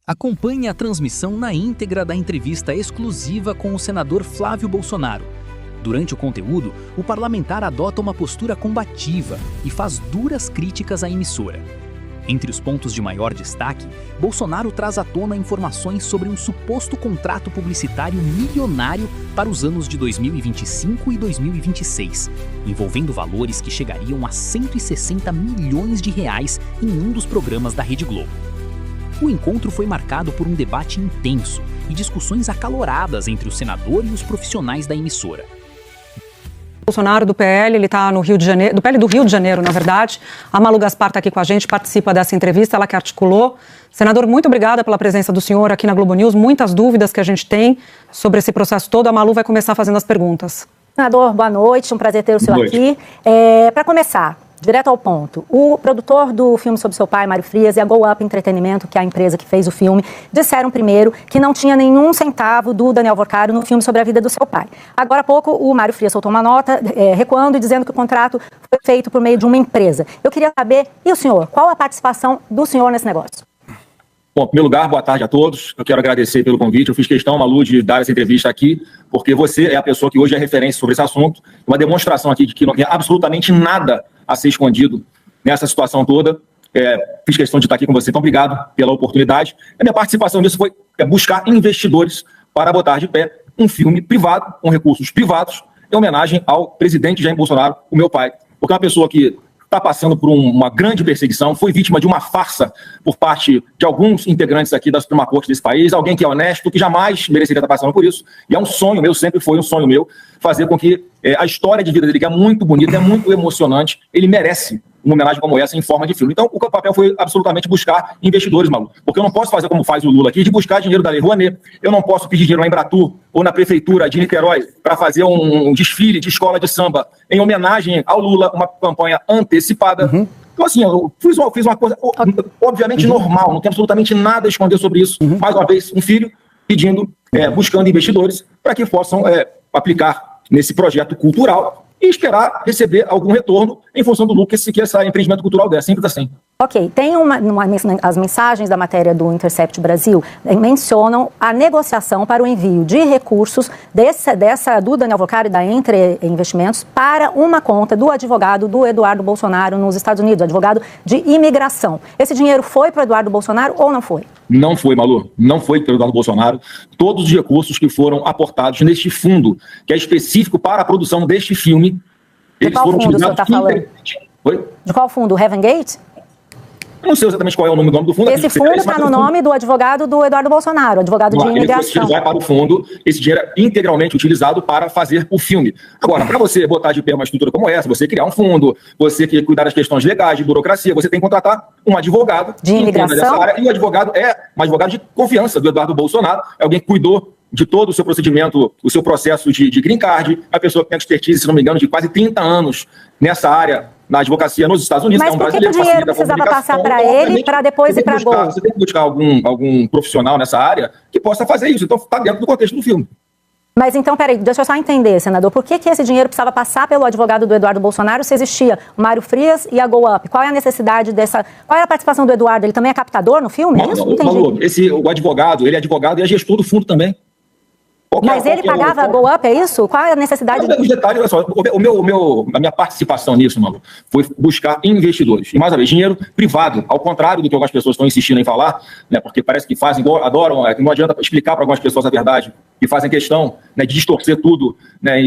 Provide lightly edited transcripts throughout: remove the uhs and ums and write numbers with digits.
Acompanhe a transmissão na íntegra da entrevista exclusiva com o senador Flávio Bolsonaro. Durante o conteúdo, o parlamentar adota uma postura combativa e faz duras críticas à emissora. Entre os pontos de maior destaque, Bolsonaro traz à tona informações sobre um suposto contrato publicitário milionário para os anos de 2025 e 2026, envolvendo valores que chegariam a 160 milhões de reais em um dos programas da Rede Globo. O encontro foi marcado por um debate intenso e discussões acaloradas entre o senador e os profissionais da emissora. Bolsonaro do PL, ele está no Rio de Janeiro, do PL do Rio de Janeiro, na verdade. A Malu Gaspar está aqui com a gente, participa dessa entrevista, ela que articulou. Senador, muito obrigada pela presença do senhor aqui na Globo News. Muitas dúvidas que a gente tem sobre esse processo todo. A Malu vai começar fazendo as perguntas. Senador, boa noite, um prazer ter o senhor aqui. Para começar, direto ao ponto, o produtor do filme sobre seu pai, Mário Frias, e a Go Up Entretenimento, que é a empresa que fez o filme, disseram primeiro que não tinha nenhum centavo do Daniel Vorcaro no filme sobre a vida do seu pai. Agora há pouco, o Mário Frias soltou uma nota recuando e dizendo que o contrato foi feito por meio de uma empresa. Eu queria saber, e o senhor, qual a participação do senhor nesse negócio? Bom, em primeiro lugar, boa tarde a todos. Eu quero agradecer pelo convite. Eu fiz questão, Malu, de dar essa entrevista aqui, porque você é a pessoa que hoje é referência sobre esse assunto. Uma demonstração aqui de que não tem absolutamente nada a ser escondido nessa situação toda. Fiz questão de estar aqui com você, então obrigado pela oportunidade. A minha participação nisso foi buscar investidores para botar de pé um filme privado, com recursos privados, em homenagem ao presidente Jair Bolsonaro, o meu pai. Porque é uma pessoa que está passando por uma grande perseguição, foi vítima de uma farsa por parte de alguns integrantes aqui da Suprema Corte desse país, alguém que é honesto, que jamais mereceria estar passando por isso, e é um sonho meu, sempre foi um sonho meu, fazer com que a história de vida dele, que é muito bonita, é muito emocionante, ele merece uma homenagem como essa em forma de filme. Então, o papel foi absolutamente buscar investidores, Malu, porque eu não posso fazer como faz o Lula aqui, de buscar dinheiro da Lei Rouanet, eu não posso pedir dinheiro lá em Embratur ou na prefeitura de Niterói para fazer um desfile de escola de samba em homenagem ao Lula, uma campanha antecipada. Então, assim, eu fiz uma coisa obviamente normal, não tem absolutamente nada a esconder sobre isso. Mais uma vez, um filho pedindo, buscando investidores para que possam aplicar nesse projeto cultural e esperar receber algum retorno em função do lucro que esse empreendimento cultural der, simples assim. Ok, tem as mensagens da matéria do Intercept Brasil mencionam a negociação para o envio de recursos do Daniel Vorcaro e da Entre Investimentos para uma conta do advogado do Eduardo Bolsonaro nos Estados Unidos, advogado de imigração. Esse dinheiro foi para o Eduardo Bolsonaro ou não foi? Não foi, Malu. Não foi para o Eduardo Bolsonaro. Todos os recursos que foram aportados neste fundo, que é específico para a produção deste filme, eles foram utilizados. De qual fundo o senhor está falando? Oi? De qual fundo? O Heaven Gate? Eu não sei exatamente qual é o nome do fundo. Esse fundo está no nome do advogado do Eduardo Bolsonaro, advogado de imigração. Ele vai para o fundo, esse dinheiro é integralmente utilizado para fazer o filme. Agora, para você botar de pé uma estrutura como essa, você criar um fundo, você que cuidar das questões legais, de burocracia, você tem que contratar um advogado de imigração dessa área, e o advogado é um advogado de confiança do Eduardo Bolsonaro, é alguém que cuidou de todo o seu procedimento, o seu processo de green card, a pessoa que tem expertise, se não me engano, de quase 30 anos nessa área, na advocacia nos Estados Unidos. Mas por que o dinheiro precisava passar para ele, para depois ir para a Gol? Você tem que buscar algum profissional nessa área que possa fazer isso. Então, está dentro do contexto do filme. Mas então, peraí, deixa eu só entender, senador. Por que esse dinheiro precisava passar pelo advogado do Eduardo Bolsonaro se existia o Mário Frias e a Go Up? Qual é a necessidade dessa... Qual é a participação do Eduardo? Ele também é captador no filme? Não, o advogado, ele é advogado e é gestor do fundo também. Mas ele pagava a Go Up, é isso? Qual é a necessidade? Os detalhes, olha só, a minha participação nisso, Malu, foi buscar investidores. E mais uma vez, dinheiro privado, ao contrário do que algumas pessoas estão insistindo em falar, né, porque parece que fazem, adoram, não adianta explicar para algumas pessoas a verdade, que fazem questão, né, de distorcer tudo, né,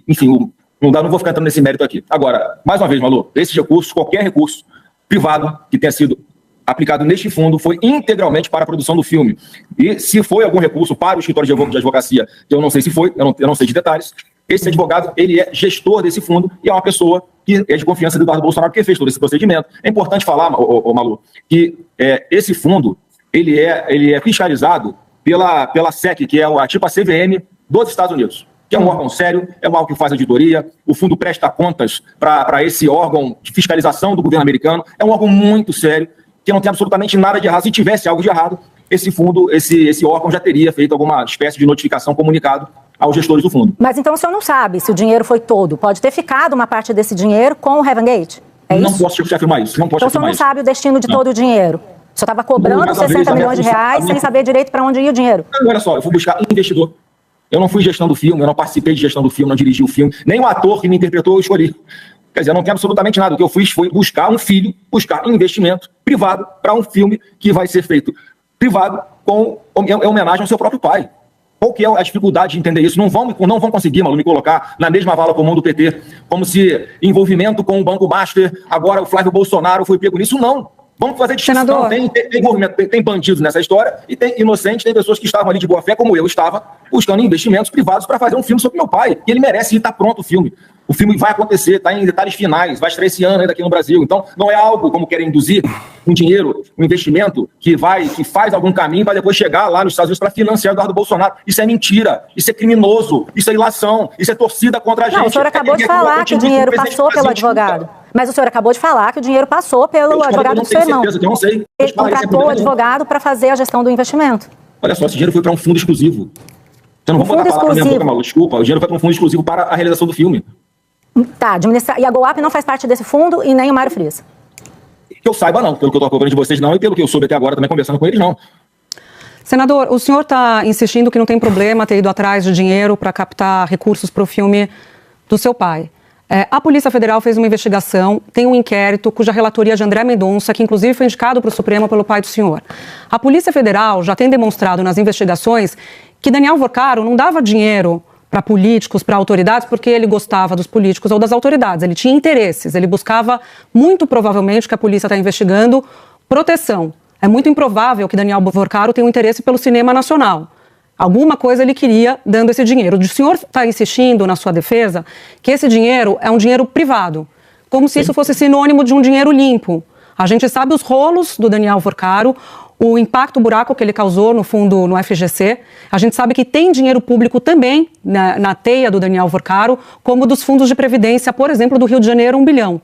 enfim, não vou ficar entrando nesse mérito aqui. Agora, mais uma vez, Malu, esses recursos, qualquer recurso privado que tenha sido aplicado neste fundo foi integralmente para a produção do filme. E se foi algum recurso para o escritório de advocacia, que eu não sei se foi, eu não sei de detalhes, esse advogado, ele é gestor desse fundo e é uma pessoa que é de confiança do Eduardo Bolsonaro, que fez todo esse procedimento. É importante falar, Malu, que esse fundo, ele é fiscalizado pela SEC, que é a CVM dos Estados Unidos, que é um órgão sério, é um órgão que faz auditoria, o fundo presta contas para esse órgão de fiscalização do governo americano, é um órgão muito sério, que não tem absolutamente nada de errado. Se tivesse algo de errado, esse fundo, esse órgão já teria feito alguma espécie de notificação, comunicado aos gestores do fundo. Mas então o senhor não sabe se o dinheiro foi todo. Pode ter ficado uma parte desse dinheiro com o Heaven Gate? É não isso? Posso te afirmar isso. Não posso então o senhor não sabe o destino de todo o dinheiro? senhor estava cobrando 60 milhões de reais sem saber direito para onde ia o dinheiro. Olha só, eu fui buscar investidor. Eu não fui gestão do filme, eu não participei de gestão do filme, não dirigi o filme. Nem o ator que me interpretou eu escolhi. Quer dizer, eu não tenho absolutamente nada. O que eu fiz foi buscar um filho, buscar investimento privado para um filme que vai ser feito privado em homenagem ao seu próprio pai. Qual que é a dificuldade de entender isso? Não vão conseguir, Malu, me colocar na mesma vala comum do PT, como se envolvimento com o Banco Master, agora o Flávio Bolsonaro foi pego nisso. Não. Vamos fazer distinção. Tem envolvimento, tem bandidos nessa história e tem inocentes, tem pessoas que estavam ali de boa fé, como eu estava, buscando investimentos privados para fazer um filme sobre meu pai. E ele merece, e está pronto o filme. O filme vai acontecer, está em detalhes finais, vai estrear esse ano ainda aqui no Brasil. Então, não é algo como querem induzir um dinheiro, um investimento que faz algum caminho para depois chegar lá nos Estados Unidos para financiar o Eduardo Bolsonaro. Isso é mentira, isso é criminoso, isso é ilação, isso é torcida contra a gente. Não, o senhor acabou de falar que o dinheiro passou pelo advogado. Mas o senhor acabou de falar que o dinheiro passou pelo advogado do seu irmão. Eu não sei. Ele contratou o advogado para fazer a gestão do investimento. Olha só, esse dinheiro foi para um fundo exclusivo. Você não vai botar a palavra na minha boca, Malu, desculpa. O dinheiro foi para um fundo exclusivo para a realização do filme. Tá, e a GoUp não faz parte desse fundo e nem o Mário Frias? Que eu saiba não, pelo que eu estou cobrando de vocês não, e pelo que eu soube até agora também conversando com eles não. Senador, o senhor está insistindo que não tem problema ter ido atrás de dinheiro para captar recursos para o filme do seu pai. A Polícia Federal fez uma investigação, tem um inquérito cuja relatoria de André Mendonça, que inclusive foi indicado para o Supremo pelo pai do senhor. A Polícia Federal já tem demonstrado nas investigações que Daniel Vorcaro não dava dinheiro para políticos, para autoridades, porque ele gostava dos políticos ou das autoridades. Ele tinha interesses, ele buscava, muito provavelmente, que a polícia está investigando, proteção. É muito improvável que Daniel Vorcaro tenha um interesse pelo cinema nacional. Alguma coisa ele queria dando esse dinheiro. O senhor está insistindo na sua defesa que esse dinheiro é um dinheiro privado, como se isso fosse sinônimo de um dinheiro limpo. A gente sabe os rolos do Daniel Vorcaro, o impacto, o buraco que ele causou no fundo, no FGC. A gente sabe que tem dinheiro público também na teia do Daniel Vorcaro, como dos fundos de previdência, por exemplo, do Rio de Janeiro, 1 bilhão.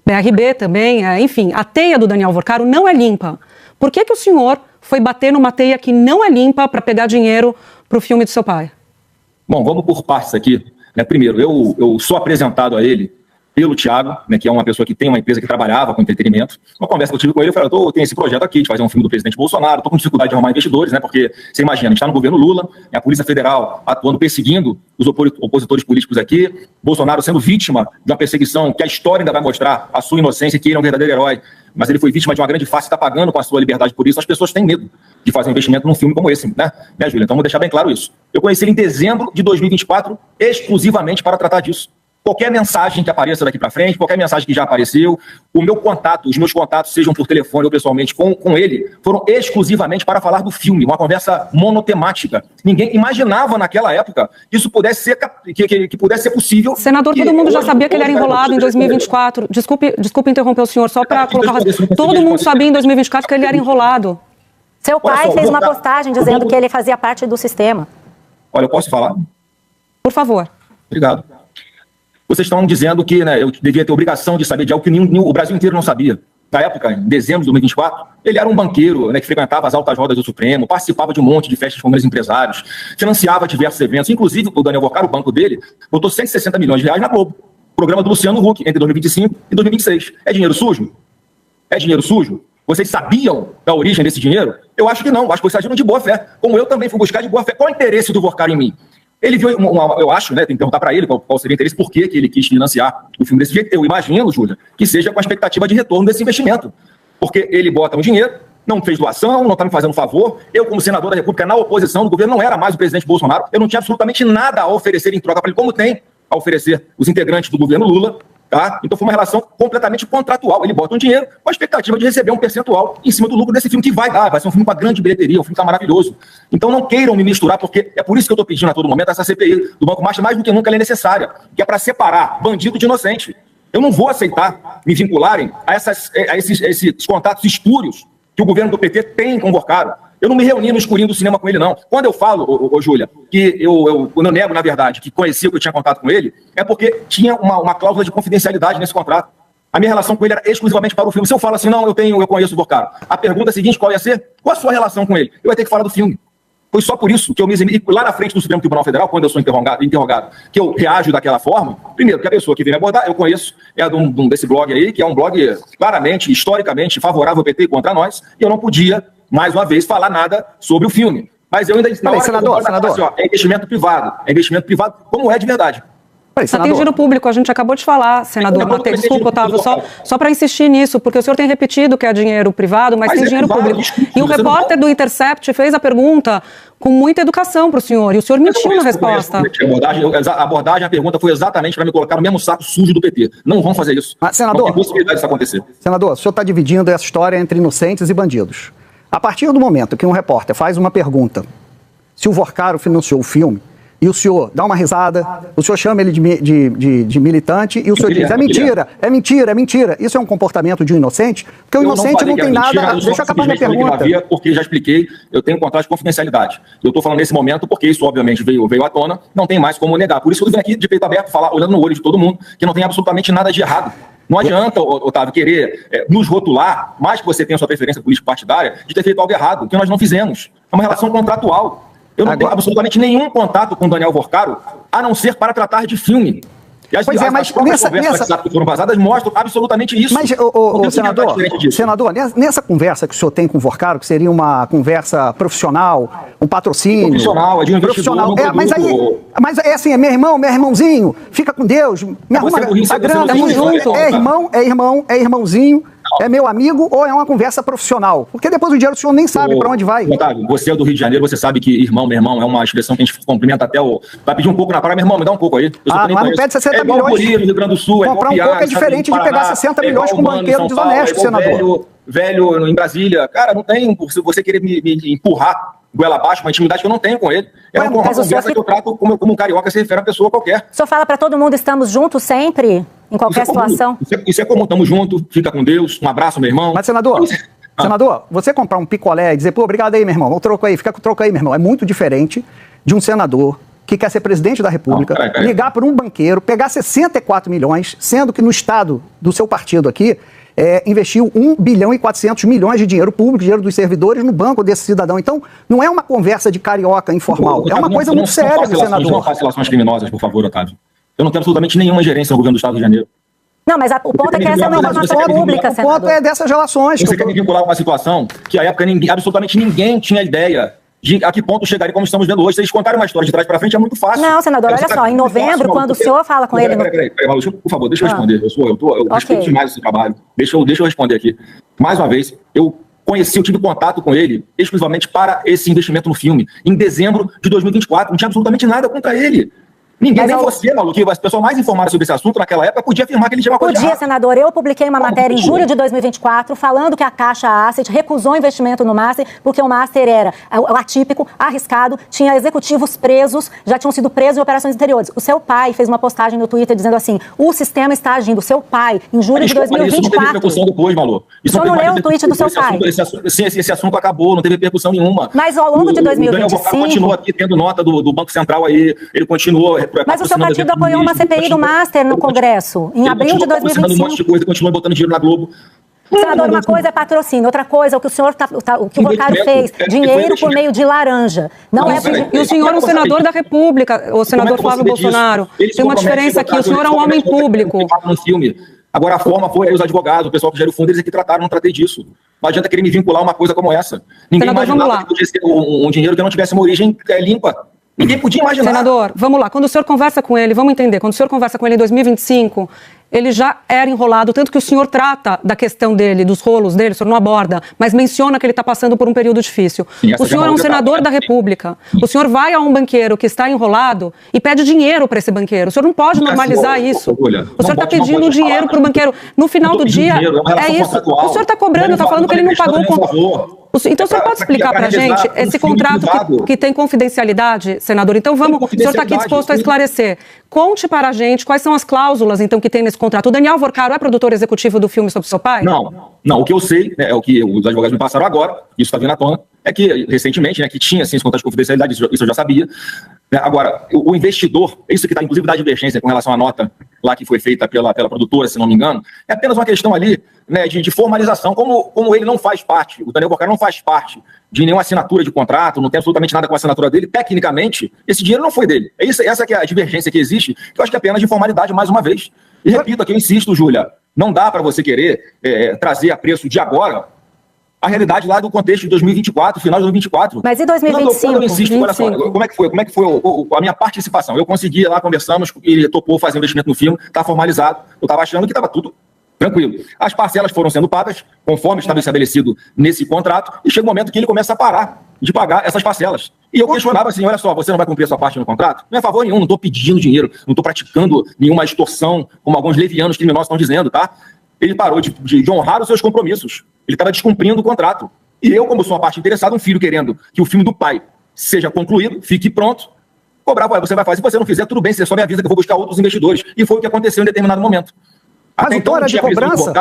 BRB também, enfim, a teia do Daniel Vorcaro não é limpa. Por que o senhor foi bater numa teia que não é limpa para pegar dinheiro para o filme do seu pai? Bom, vamos por partes aqui. Primeiro, eu sou apresentado a ele pelo Thiago, que é uma pessoa que tem uma empresa que trabalhava com entretenimento. Uma conversa que eu tive com ele, eu falei, eu tenho esse projeto aqui de fazer um filme do presidente Bolsonaro, estou com dificuldade de arrumar investidores, porque você imagina, a gente está no governo Lula, a Polícia Federal atuando, perseguindo os opositores políticos aqui, Bolsonaro sendo vítima de uma perseguição que a história ainda vai mostrar a sua inocência e que ele é um verdadeiro herói, mas ele foi vítima de uma grande farsa e está pagando com a sua liberdade por isso. As pessoas têm medo de fazer um investimento num filme como esse, né, Júlia? Então, vou deixar bem claro isso. Eu conheci ele em dezembro de 2024, exclusivamente para tratar disso. Qualquer mensagem que apareça daqui para frente, qualquer mensagem que já apareceu, os meus contatos, sejam por telefone ou pessoalmente com ele, foram exclusivamente para falar do filme, uma conversa monotemática. Ninguém imaginava naquela época que isso pudesse ser, que pudesse ser possível. Senador, todo mundo já sabia que ele era enrolado em 2024. Desculpe interromper o senhor, só para colocar... Todo mundo sabia em 2024 que ele era enrolado. Seu pai fez uma postagem dizendo que ele fazia parte do sistema. Olha, eu posso falar? Por favor. Obrigado. Vocês estão dizendo que eu devia ter obrigação de saber de algo que o Brasil inteiro não sabia. Na época, em dezembro de 2024, ele era um banqueiro que frequentava as altas rodas do Supremo, participava de um monte de festas com grandes empresários, financiava diversos eventos, inclusive o Daniel Vorcaro, o banco dele, botou 160 milhões de reais na Globo. Programa do Luciano Huck, entre 2025 e 2026. É dinheiro sujo? É dinheiro sujo? Vocês sabiam da origem desse dinheiro? Eu acho que não. Acho que vocês agiram de boa fé. Como eu também fui buscar de boa fé. Qual é o interesse do Vorcaro em mim? Ele viu, eu acho, tem que perguntar para ele qual seria o interesse, por que ele quis financiar o filme desse jeito. Eu imagino, Júlia, que seja com a expectativa de retorno desse investimento. Porque ele bota um dinheiro, não fez doação, não está me fazendo favor. Eu, como senador da República, na oposição do governo, não era mais o presidente Bolsonaro. Eu não tinha absolutamente nada a oferecer em troca para ele, como tem a oferecer os integrantes do governo Lula. Tá? Então foi uma relação completamente contratual. Ele bota um dinheiro com a expectativa de receber um percentual em cima do lucro desse filme que vai ser um filme com uma grande bilheteria, um filme que está maravilhoso. Então não queiram me misturar, porque é por isso que eu estou pedindo a todo momento essa CPI do Banco Master, mais do que nunca ela é necessária, que é para separar bandido de inocente. Eu não vou aceitar me vincularem a esses contatos espúrios que o governo do PT tem com o Vorcaro. Eu não me reuni no escurinho do cinema com ele, não. Quando eu falo, Júlia, que eu nego, na verdade, que conhecia que eu tinha contato com ele, é porque tinha uma cláusula de confidencialidade nesse contrato. A minha relação com ele era exclusivamente para o filme. Se eu falo assim, não, eu conheço o Vorcaro. A pergunta seguinte, qual ia ser? Qual a sua relação com ele? Eu ia ter que falar do filme. Foi só por isso que eu me eximi. Lá na frente do Supremo Tribunal Federal, quando eu sou interrogado, que eu reajo daquela forma, primeiro, que a pessoa que vem me abordar, eu conheço, é desse blog aí, que é um blog claramente, historicamente, favorável ao PT contra nós, e eu não podia, mais uma vez, falar nada sobre o filme. Mas eu ainda... Senador. Assim, ó, é investimento privado, como é de verdade. Mas tem dinheiro público, a gente acabou de falar, senador Matheus. Desculpa, Otávio, só para insistir nisso, porque o senhor tem repetido que é dinheiro privado, mas tem dinheiro público. E o repórter do Intercept fez a pergunta com muita educação para o senhor, e o senhor mentiu na resposta. A pergunta foi exatamente para me colocar no mesmo saco sujo do PT. Não vão fazer isso. Mas, senador, não tem possibilidade disso acontecer. Senador, o senhor está dividindo essa história entre inocentes e bandidos. A partir do momento que um repórter faz uma pergunta, se o Vorcaro financiou o filme, e o senhor dá uma risada, o senhor chama ele de militante e o senhor diz, é mentira. Isso é um comportamento de um inocente? Porque o inocente não tem nada... Deixa eu acabar minha pergunta. Porque já expliquei, eu tenho um contrato de confidencialidade. Eu estou falando nesse momento porque isso, obviamente, veio à tona, não tem mais como negar. Por isso eu venho aqui de peito aberto, falar, olhando no olho de todo mundo, que não tem absolutamente nada de errado. Não adianta, Otávio, querer nos rotular, mais que você tenha sua preferência político-partidária, de ter feito algo errado, que nós não fizemos. É uma relação contratual. Eu não tenho absolutamente nenhum contato com o Daniel Vorcaro, a não ser para tratar de filme. E as conversas que foram vazadas mostram absolutamente isso. Mas, senador, nessa conversa que o senhor tem com o Vorcaro, que seria uma conversa profissional, um patrocínio... Profissional, é de um investidor. Mas é assim, é meu irmãozinho, fica com Deus, me arruma a grana, tamo junto. É irmãozinho. É meu amigo ou é uma conversa profissional? Porque depois o dinheiro o senhor nem sabe para onde vai. Otávio, você é do Rio de Janeiro, você sabe que meu irmão é uma expressão que a gente cumprimenta até o... Vai pedir um pouco na praia, meu irmão, me dá um pouco aí. Mas não pede 60 milhões. No Rio Grande do Sul, comprar um pouco é diferente de pegar 60 milhões com um banqueiro desonesto, senador. Velho em Brasília. Cara, não tem, se você querer me empurrar goela abaixo, uma intimidade que eu não tenho com ele. É uma conversa que eu trato como um carioca se refere a uma pessoa qualquer. O senhor fala para todo mundo, estamos juntos sempre, em qualquer situação? Isso é comum, estamos juntos, fica com Deus, um abraço, meu irmão. Mas, senador, você comprar um picolé e dizer, pô, obrigado aí, meu irmão, o troco aí, fica com o troco aí, meu irmão, é muito diferente de um senador que quer ser presidente da República, ligar para um banqueiro, pegar 64 milhões, sendo que no estado do seu partido aqui, investiu 1 bilhão e 400 milhões de dinheiro público, dinheiro dos servidores, no banco desse cidadão. Então, não é uma conversa de carioca informal, é uma coisa muito séria do senador. Não faça relações criminosas, por favor, Otávio. Eu não tenho absolutamente nenhuma gerência no governo do Estado do Rio de Janeiro. Não, mas o ponto é que essa é uma informação pública, senador. O ponto é dessas relações. Você quer me vincular a uma situação que, à época, absolutamente ninguém tinha ideia de a que ponto chegaria, como estamos vendo hoje. Se eles contarem uma história de trás para frente, é muito fácil. Não, senador, olha só, em novembro, quando o senhor fala com ele... Peraí, Malu, por favor, deixa eu responder. Eu respeito demais esse trabalho. Deixa eu responder aqui. Mais uma vez, eu tive contato com ele exclusivamente para esse investimento no filme, em dezembro de 2024. Não tinha absolutamente nada contra ele. Ninguém, nem você, Malu, que a pessoa mais informada sobre esse assunto naquela época, podia afirmar que ele tinha uma coisa errada. Senador, eu publiquei uma matéria em julho de 2024 falando que a Caixa Asset recusou investimento no Master porque o Master era atípico, arriscado, tinha executivos presos, já tinham sido presos em operações anteriores. O seu pai fez uma postagem no Twitter dizendo assim, o sistema está agindo. O seu pai, em julho de 2024... Isso não teve repercussão depois, Malu. O senhor não leu o tweet do seu pai? Esse assunto acabou, não teve repercussão nenhuma. Mas ao longo de 2025... O Daniel Vorcaro continuou aqui tendo nota do Banco Central aí, ele continuou... Mas o seu partido apoiou uma CPI do Master no Congresso, em abril de 2025. Um monte de coisa, continua botando dinheiro na Globo. Senador, uma coisa é patrocínio, outra coisa é o que o senhor o que o Vorcaro fez, dinheiro por meio de laranja. E o senhor é um senador da República, o senador Flávio Bolsonaro. Tem uma diferença aqui, o senhor é um homem público. Agora a forma foi os advogados, o pessoal que gera o fundo, eles aqui trataram, não tratei disso. Não adianta querer me vincular uma coisa como essa. Ninguém imaginava que podia ser um dinheiro que não tivesse uma origem limpa. Ninguém podia imaginar. Senador, vamos lá. Quando o senhor conversa com ele, vamos entender, quando o senhor conversa com ele em 2025, ele já era enrolado, tanto que o senhor trata da questão dele, dos rolos dele, o senhor não aborda, mas menciona que ele está passando por um período difícil. Sim, o senhor é um senador da República. O senhor vai a um banqueiro que está enrolado e pede dinheiro para esse banqueiro. O senhor não pode normalizar isso. O senhor está pedindo dinheiro para o banqueiro. No final do dia, é isso. O senhor está cobrando, está falando que ele não pagou o... Então, o senhor pode explicar para a gente esse contrato que tem confidencialidade, senador? Então, vamos, o senhor está aqui disposto a esclarecer. Conte para a gente quais são as cláusulas, então, que tem nesse contrato. O Daniel Vorcaro é produtor executivo do filme sobre seu pai? Não. O que eu sei, é o que os advogados me passaram agora, isso está vindo à tona, é que, recentemente, que tinha, assim, esse contrato de confidencialidade, isso eu já sabia, Agora, o investidor, isso que está inclusive da divergência com relação à nota lá que foi feita pela produtora, se não me engano, é apenas uma questão ali, né, de formalização, como ele não faz parte, o Daniel Vorcaro não faz parte de nenhuma assinatura de contrato, não tem absolutamente nada com a assinatura dele, tecnicamente, esse dinheiro não foi dele. Essa que é a divergência que existe, que eu acho que é apenas de formalidade, mais uma vez. E repito aqui, eu insisto, Júlia, não dá para você querer trazer a preço de agora a realidade lá do contexto de 2024, final de 2024. Mas e 2025? Quando eu insisto, olha só, como é que foi a minha participação? Eu consegui lá, conversamos, ele topou fazer investimento no filme, está formalizado, eu estava achando que estava tudo tranquilo. As parcelas foram sendo pagas, conforme estava estabelecido nesse contrato, e chega um momento que ele começa a parar de pagar essas parcelas. E eu questionava assim, olha só, você não vai cumprir a sua parte no contrato? Não é favor nenhum, não estou pedindo dinheiro, não estou praticando nenhuma extorsão, como alguns levianos criminosos estão dizendo, tá? Ele parou de honrar os seus compromissos. Ele estava descumprindo o contrato. E eu, como sou uma parte interessada, um filho querendo que o filme do pai seja concluído, fique pronto, cobrava, você vai fazer, se você não fizer, tudo bem, você só me avisa que eu vou buscar outros investidores. E foi o que aconteceu em determinado momento. Até então não tinha cobrança?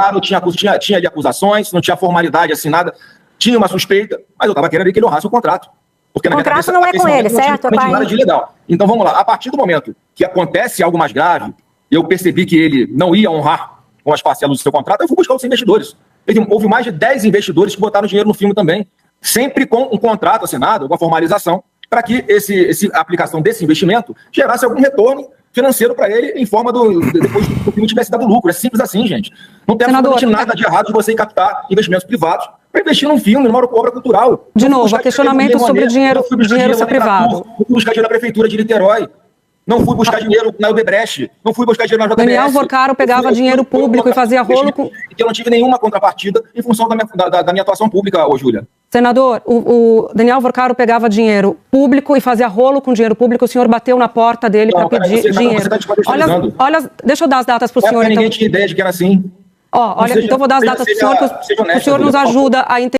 Tinha ali acusações, não tinha formalidade assinada, tinha uma suspeita, mas eu estava querendo que ele honrasse o contrato. Porque o contrato não é com ele, certo? Não tinha nada de legal. Então vamos lá, a partir do momento que acontece algo mais grave, eu percebi que ele não ia honrar com as parcelas do seu contrato, eu fui buscar outros investidores. Houve mais de 10 investidores que botaram dinheiro no filme também, sempre com um contrato assinado, uma formalização, para que a aplicação desse investimento gerasse algum retorno financeiro para ele em forma depois que o filme tivesse dado lucro. É simples assim, gente. Não tem absolutamente nada de errado de você captar investimentos privados para investir num filme, numa obra cultural. De novo, questionamento sobre o dinheiro ser privado. Não fui buscar dinheiro na Prefeitura de Niterói. Não fui buscar dinheiro na Odebrecht, não fui buscar dinheiro na JBS. Daniel Vorcaro pegava dinheiro público e fazia rolo com... Eu não tive nenhuma contrapartida em função da minha atuação pública, Júlia. Senador, o Daniel Vorcaro pegava dinheiro público e fazia rolo com dinheiro público, o senhor bateu na porta dele para pedir dinheiro. Olha, deixa eu dar as datas para o senhor. Ninguém tinha ideia de que era assim. Então eu vou dar as datas para o senhor, que o senhor nos ajuda a entender.